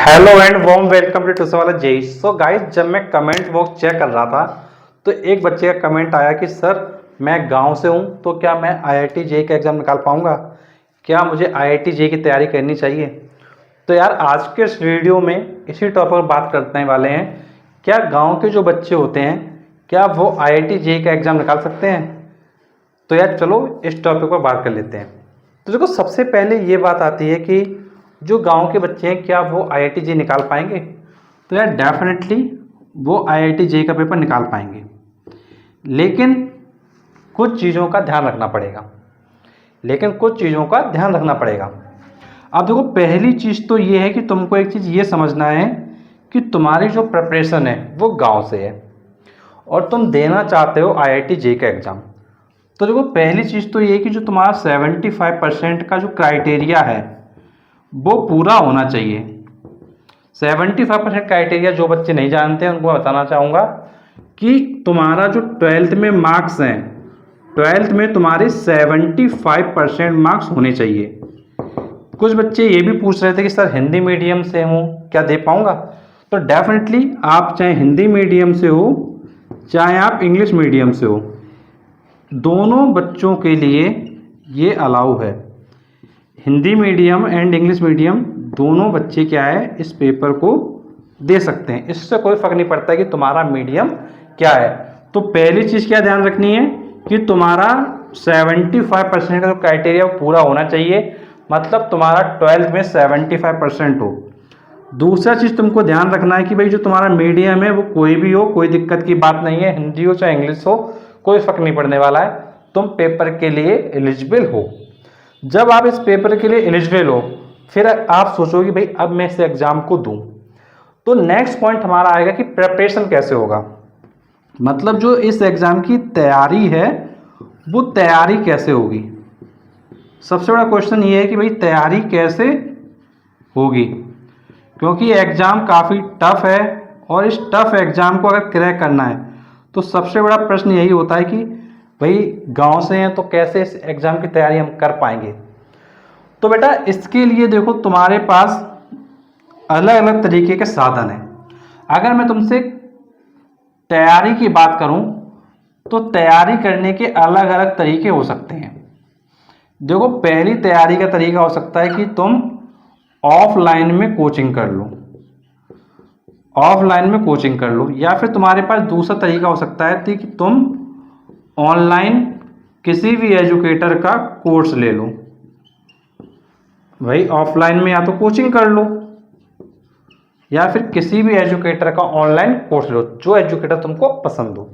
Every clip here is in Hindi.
Hello and warm welcome to टूसवाला जेई। सो गाइस, जब मैं कमेंट बॉक्स चेक कर रहा था तो एक बच्चे का कमेंट आया कि सर मैं गांव से हूं, तो क्या मैं आईआईटी जेई का एग्ज़ाम निकाल पाऊंगा? क्या मुझे आईआईटी जेई की तैयारी करनी चाहिए? तो यार आज के इस वीडियो में इसी टॉपिक पर बात करने वाले हैं। क्या गाँव के जो बच्चे होते हैं क्या वो आईआईटी जेई का एग्ज़ाम निकाल सकते हैं? तो यार चलो इस टॉपिक पर बात कर लेते हैं। तो देखो, सबसे पहले ये बात आती है कि जो गांव के बच्चे हैं क्या वो आईआईटी जेईई निकाल पाएंगे? तो यार डेफिनेटली वो आईआईटी जेईई का पेपर निकाल पाएंगे, लेकिन कुछ चीज़ों का ध्यान रखना पड़ेगा। अब देखो, पहली चीज़ तो ये है कि तुमको एक चीज़ ये समझना है कि तुम्हारी जो प्रिपरेशन है वो गांव से है और तुम देना चाहते हो आईआईटी जेईई का एग्ज़ाम। तो देखो, पहली चीज़ तो ये है कि जो तुम्हारा 75% का जो क्राइटेरिया है वो पूरा होना चाहिए। 75% क्राइटेरिया जो बच्चे नहीं जानते हैं उनको मैं बताना चाहूँगा कि तुम्हारा जो 12th में मार्क्स हैं, 12th में तुम्हारे 75% मार्क्स होने चाहिए। कुछ बच्चे ये भी पूछ रहे थे कि सर हिंदी मीडियम से हूँ, क्या दे पाऊँगा? तो डेफिनेटली आप चाहे हिंदी मीडियम से हो चाहे आप इंग्लिश मीडियम से हो, दोनों बच्चों के लिए ये अलाउ है। Hindi medium and English medium दोनों बच्चे क्या है इस पेपर को दे सकते हैं। इससे कोई फर्क नहीं पड़ता है कि तुम्हारा मीडियम क्या है। तो पहली चीज़ क्या ध्यान रखनी है कि तुम्हारा 75% का जो क्राइटेरिया पूरा होना चाहिए, मतलब तुम्हारा 12th में 75% हो। दूसरा चीज़ तुमको ध्यान रखना है कि भाई जो तुम्हारा मीडियम है वो कोई भी हो, कोई दिक्कत की बात नहीं है, हिंदी हो चाहे इंग्लिश हो, कोई फर्क नहीं पड़ने वाला है, तुम पेपर के लिए एलिजिबल हो। जब आप इस पेपर के लिए एलिजिबल हो फिर आप सोचोगे भाई अब मैं इस एग्ज़ाम को दूं। तो नेक्स्ट पॉइंट हमारा आएगा कि प्रिपरेशन कैसे होगा, मतलब जो इस एग्ज़ाम की तैयारी है वो तैयारी कैसे होगी। सबसे बड़ा क्वेश्चन ये है कि भाई तैयारी कैसे होगी, क्योंकि एग्ज़ाम काफ़ी टफ है और इस टफ एग्ज़ाम को अगर क्रैक करना है तो सबसे बड़ा प्रश्न यही होता है कि भाई गांव से हैं तो कैसे इस एग्ज़ाम की तैयारी हम कर पाएंगे। तो बेटा इसके लिए देखो तुम्हारे पास अलग अलग तरीके के साधन हैं। अगर मैं तुमसे तैयारी की बात करूं तो तैयारी करने के अलग अलग तरीके हो सकते हैं। देखो, पहली तैयारी का तरीका हो सकता है कि तुम ऑफलाइन में कोचिंग कर लो, या फिर तुम्हारे पास दूसरा तरीका हो सकता है कि तुम ऑनलाइन किसी भी एजुकेटर का कोर्स ले लो। भाई ऑफलाइन में या तो कोचिंग कर लो या फिर किसी भी एजुकेटर का ऑनलाइन कोर्स लो, जो एजुकेटर तुमको पसंद हो।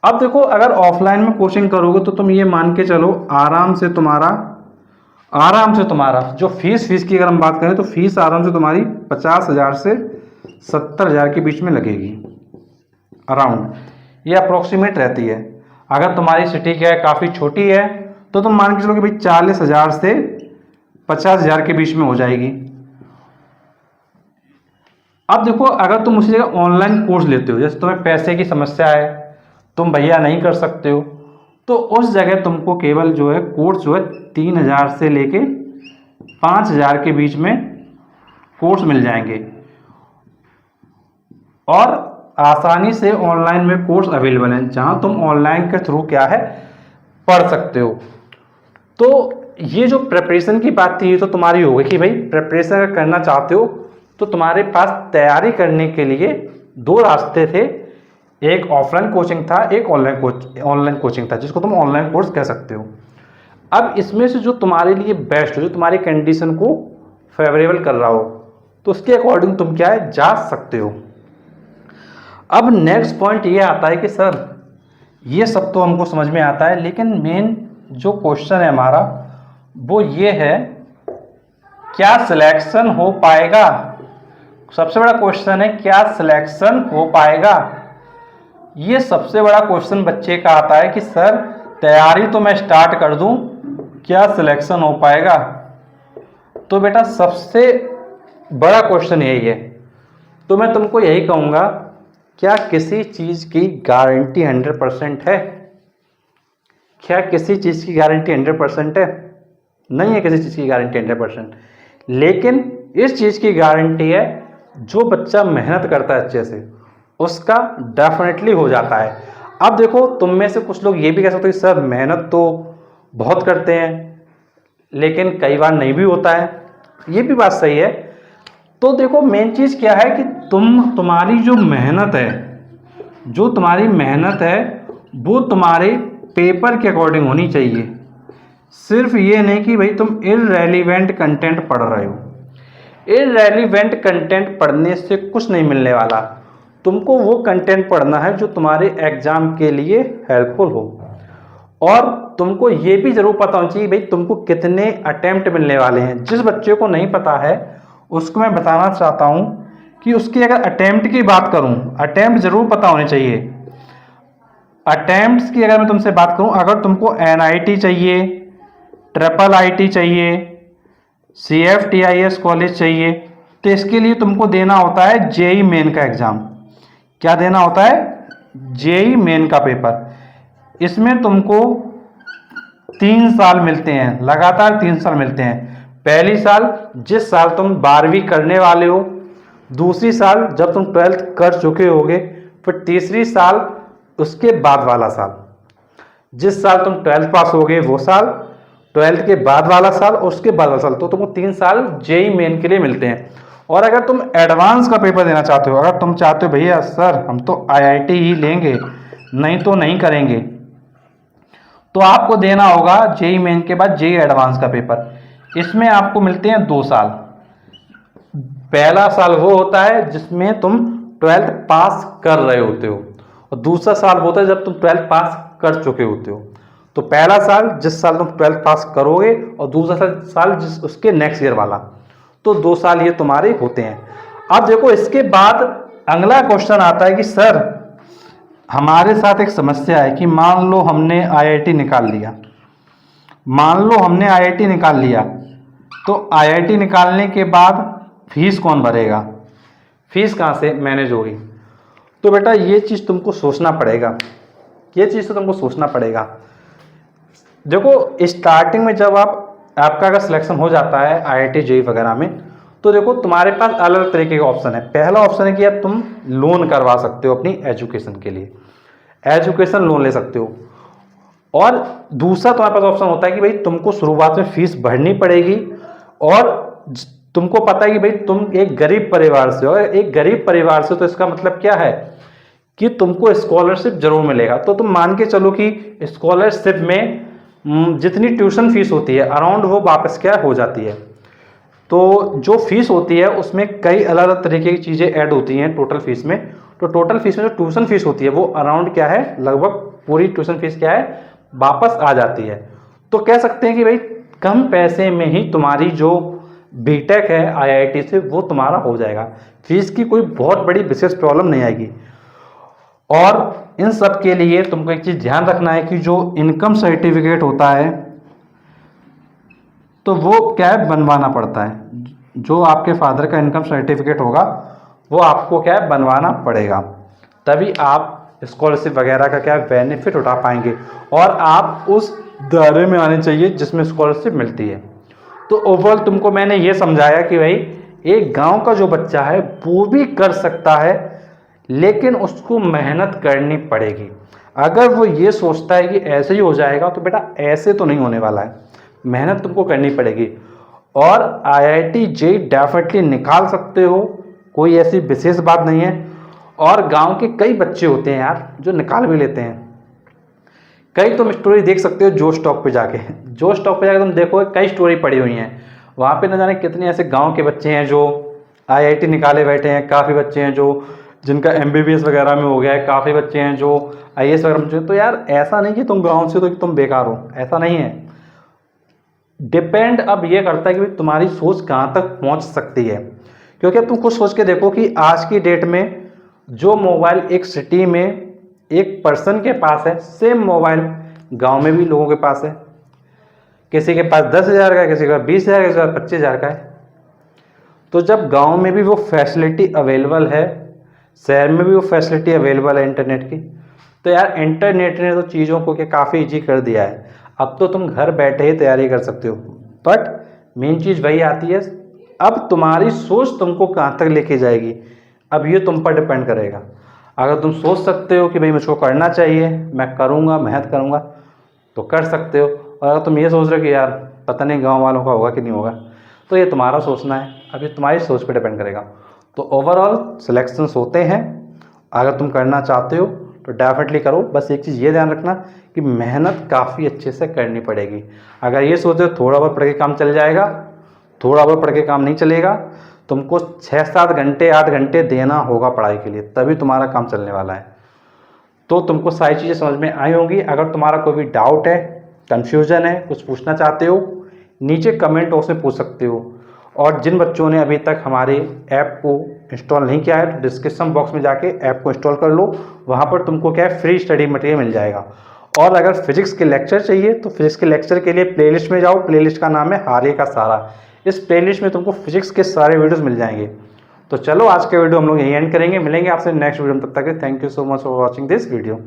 अब देखो, अगर ऑफलाइन में कोचिंग करोगे तो तुम ये मान के चलो आराम से तुम्हारा जो फीस की अगर हम बात करें तो फीस आराम से तुम्हारी 50,000 से 70,000 के बीच में लगेगी अराउंड, ये अप्रोक्सीमेट रहती है। अगर तुम्हारी सिटी क्या है काफ़ी छोटी है तो तुम मान के चलो कि भाई 40,000 से 50,000 के बीच में हो जाएगी। अब देखो, अगर तुम उसी जगह ऑनलाइन कोर्स लेते हो, जैसे तुम्हें पैसे की समस्या है, तुम भैया नहीं कर सकते हो, तो उस जगह तुमको केवल जो है कोर्स जो है 3,000 से लेके 5,000 के बीच में कोर्स मिल जाएंगे और आसानी से ऑनलाइन में कोर्स अवेलेबल हैं जहां तुम ऑनलाइन के थ्रू क्या है पढ़ सकते हो। तो ये जो प्रिपरेशन की बात थी ये तो तुम्हारी होगी कि भाई प्रिपरेशन अगर करना चाहते हो तो तुम्हारे पास तैयारी करने के लिए दो रास्ते थे, एक ऑफलाइन कोचिंग था, एक ऑनलाइन कोचिंग था, जिसको तुम ऑनलाइन कोर्स कह सकते हो। अब इसमें से जो तुम्हारे लिए बेस्ट हो, जो तुम्हारी कंडीशन को फेवरेबल कर रहा हो, तो उसके अकॉर्डिंग तुम क्या है जा सकते हो। अब नेक्स्ट पॉइंट ये आता है कि सर ये सब तो हमको समझ में आता है, लेकिन मेन जो क्वेश्चन है हमारा वो ये है क्या सिलेक्शन हो पाएगा। सबसे बड़ा क्वेश्चन है क्या सिलेक्शन हो पाएगा। ये सबसे बड़ा क्वेश्चन बच्चे का आता है कि सर तैयारी तो मैं स्टार्ट कर दूं, क्या सिलेक्शन हो पाएगा। तो बेटा सबसे बड़ा क्वेश्चन यही है। तो मैं तुमको यही कहूँगा, क्या किसी चीज़ की गारंटी 100% है? क्या किसी चीज़ की गारंटी 100% है? नहीं है किसी चीज़ की गारंटी 100%, लेकिन इस चीज़ की गारंटी है, जो बच्चा मेहनत करता है अच्छे से उसका डेफिनेटली हो जाता है। अब देखो, तुम में से कुछ लोग ये भी कह सकते हो कि सर मेहनत तो बहुत करते हैं लेकिन कई बार नहीं भी होता है, ये भी बात सही है। तो देखो, मेन चीज़ क्या है कि तुम्हारी जो मेहनत है, जो तुम्हारी मेहनत है वो तुम्हारे पेपर के अकॉर्डिंग होनी चाहिए। सिर्फ ये नहीं कि भाई तुम इररेलीवेंट कंटेंट पढ़ रहे हो। इररेलीवेंट कंटेंट पढ़ने से कुछ नहीं मिलने वाला। तुमको वो कंटेंट पढ़ना है जो तुम्हारे एग्जाम के लिए हेल्पफुल हो। और तुमको ये भी जरूर पता होना चाहिए भाई तुमको कितने अटेम्प्ट मिलने वाले हैं। जिस बच्चे को नहीं पता है उसको मैं बताना चाहता हूँ कि उसके अगर अटेम्प्ट की बात करूँ, अटेम्प्ट जरूर पता होने चाहिए। अटेम्प्ट्स की अगर मैं तुमसे बात करूँ, अगर तुमको NIT चाहिए, IIIT चाहिए, CFTIS कॉलेज चाहिए, तो इसके लिए तुमको देना होता है JEE मेन का एग्ज़ाम। क्या देना होता है? JEE मेन का पेपर। इसमें तुमको 3 साल मिलते हैं, लगातार 3 साल मिलते हैं। पहली साल जिस साल तुम 12वीं करने वाले हो, दूसरी साल जब तुम 12th कर चुके होगे, फिर तीसरी साल उसके बाद वाला साल। जिस साल तुम 12th पास होगे वो साल, 12th के बाद वाला साल और उसके बाद वाला साल। तो तुमको 3 साल JEE मेन के लिए मिलते हैं। और अगर तुम एडवांस का पेपर देना चाहते हो, अगर तुम चाहते हो भैया सर हम तो IIT ही लेंगे, नहीं तो नहीं करेंगे, तो आपको देना होगा JEE मेन के बाद JEE एडवांस का पेपर। इसमें आपको मिलते हैं 2 साल। पहला साल वो होता है जिसमें तुम 12th पास कर रहे होते हो, और दूसरा साल वो होता है जब तुम 12th पास कर चुके होते हो। तो पहला साल जिस साल तुम 12th पास करोगे, और दूसरा साल जिस उसके नेक्स्ट ईयर वाला। तो 2 साल ये तुम्हारे होते हैं। अब देखो, इसके बाद अगला क्वेश्चन आता है कि सर हमारे साथ एक समस्या है कि मान लो हमने IIT निकाल लिया, मान लो हमने IIT निकाल लिया, तो IIT निकालने के बाद फीस कौन भरेगा, फीस कहाँ से मैनेज होगी? तो बेटा ये चीज़ तुमको सोचना पड़ेगा, ये चीज़ तो तुमको सोचना पड़ेगा। देखो, स्टार्टिंग में जब आपका अगर सिलेक्शन हो जाता है IIT JEE वगैरह में, तो देखो तुम्हारे पास अलग अलग तरीके के ऑप्शन है। पहला ऑप्शन है कि अब तुम लोन करवा सकते हो अपनी एजुकेशन के लिए, एजुकेशन लोन ले सकते हो। और दूसरा तुम्हारे पास ऑप्शन होता है कि भाई तुमको शुरुआत में फीस भरनी पड़ेगी, और तुमको पता है कि भाई तुम एक गरीब परिवार से हो। एक गरीब परिवार से तो इसका मतलब क्या है कि तुमको स्कॉलरशिप जरूर मिलेगा। तो तुम मान के चलो कि स्कॉलरशिप में जितनी ट्यूशन फीस होती है अराउंड वो वापस क्या हो जाती है। तो जो फीस होती है उसमें कई अलग अलग तरीके की चीज़ें ऐड होती हैं टोटल फीस में। तो टोटल फीस में जो ट्यूशन फीस होती है वो अराउंड क्या है, लगभग पूरी ट्यूशन फीस क्या है, वापस आ जाती है। तो कह सकते हैं कि भाई कम पैसे में ही तुम्हारी जो बीटेक है IIT से वो तुम्हारा हो जाएगा। फीस की कोई बहुत बड़ी विशेष प्रॉब्लम नहीं आएगी। और इन सब के लिए तुमको एक चीज़ ध्यान रखना है कि जो इनकम सर्टिफिकेट होता है तो वो क्या है, बनवाना पड़ता है। जो आपके फादर का इनकम सर्टिफिकेट होगा वो आपको क्या है, बनवाना पड़ेगा, तभी आप स्कॉलरशिप वगैरह का क्या बेनिफिट उठा पाएंगे और आप उस दायरे में आने चाहिए जिसमें स्कॉलरशिप मिलती है। तो ओवरऑल तुमको मैंने ये समझाया कि भाई एक गांव का जो बच्चा है वो भी कर सकता है, लेकिन उसको मेहनत करनी पड़ेगी। अगर वो ये सोचता है कि ऐसे ही हो जाएगा, तो बेटा ऐसे तो नहीं होने वाला है, मेहनत तुमको करनी पड़ेगी। और IIT JEE डेफिनेटली निकाल सकते हो, कोई ऐसी विशेष बात नहीं है। और गांव के कई बच्चे होते हैं यार जो निकाल भी लेते हैं। कई तुम स्टोरी देख सकते हो जोश टॉक पे जाके, जोश टॉक पे जाके तुम देखो कई स्टोरी पड़ी हुई हैं। वहाँ पे न जाने कितने ऐसे गांव के बच्चे हैं जो IIT निकाले बैठे हैं, काफ़ी बच्चे हैं जो जिनका MBBS वगैरह में हो गया है, काफ़ी बच्चे हैं जो IAS वगैरह में। तो यार ऐसा नहीं कि तुम गाँव से हो तो कि तुम बेकार हो, ऐसा नहीं है। डिपेंड अब ये करता है कि तुम्हारी सोच कहाँ तक पहुँच सकती है। क्योंकि अब तुम खुद सोच के देखो कि आज की डेट में जो मोबाइल एक सिटी में एक पर्सन के पास है, सेम मोबाइल गांव में भी लोगों के पास है। किसी के पास 10,000 का है, किसी के पास 20,000 का, किसी के पास 25,000 का है। तो जब गांव में भी वो फैसिलिटी अवेलेबल है, शहर में भी वो फैसिलिटी अवेलेबल है इंटरनेट की, तो यार इंटरनेट ने तो चीज़ों को काफ़ी ईजी कर दिया है। अब तो तुम घर बैठे ही तैयारी कर सकते हो। बट मेन चीज़ वही आती है, अब तुम्हारी सोच तुमको कहाँ तक लेके जाएगी, अब ये तुम पर डिपेंड करेगा। अगर तुम सोच सकते हो कि भाई मुझको करना चाहिए, मैं करूँगा, मेहनत करूँगा, तो कर सकते हो। और अगर तुम ये सोच रहे हो कि यार पता नहीं गांव वालों का होगा कि नहीं होगा, तो ये तुम्हारा सोचना है, अब ये तुम्हारी सोच पे डिपेंड करेगा। तो ओवरऑल सिलेक्शंस होते हैं, अगर तुम करना चाहते हो तो डेफिनेटली करो। बस एक चीज़ ये ध्यान रखना कि मेहनत काफ़ी अच्छे से करनी पड़ेगी। अगर ये सोचो थोड़ा बहुत पढ़ के काम चल जाएगा, थोड़ा बहुत पढ़ के काम नहीं चलेगा, तुमको 6-7 घंटे 8 घंटे देना होगा पढ़ाई के लिए, तभी तुम्हारा काम चलने वाला है। तो तुमको सारी चीज़ें समझ में आई होंगी। अगर तुम्हारा कोई भी डाउट है, कन्फ्यूज़न है, कुछ पूछना चाहते हो, नीचे कमेंट बॉक्स में पूछ सकते हो। और जिन बच्चों ने अभी तक हमारे ऐप को इंस्टॉल नहीं किया है तो डिस्क्रिप्शन बॉक्स में जाके ऐप को इंस्टॉल कर लो, वहाँ पर तुमको क्या है फ्री स्टडी मटेरियल मिल जाएगा। और अगर फिजिक्स के लेक्चर चाहिए तो फिजिक्स के लेक्चर के लिए प्लेलिस्ट में जाओ, प्लेलिस्ट का नाम है हारे का सारा। इस प्लेलिस्ट में तुमको फिजिक्स के सारे वीडियोस मिल जाएंगे। तो चलो आज के वीडियो हम लोग यहीं एंड करेंगे, मिलेंगे आपसे नेक्स्ट वीडियो में, तब तक thank you so much for watching this video.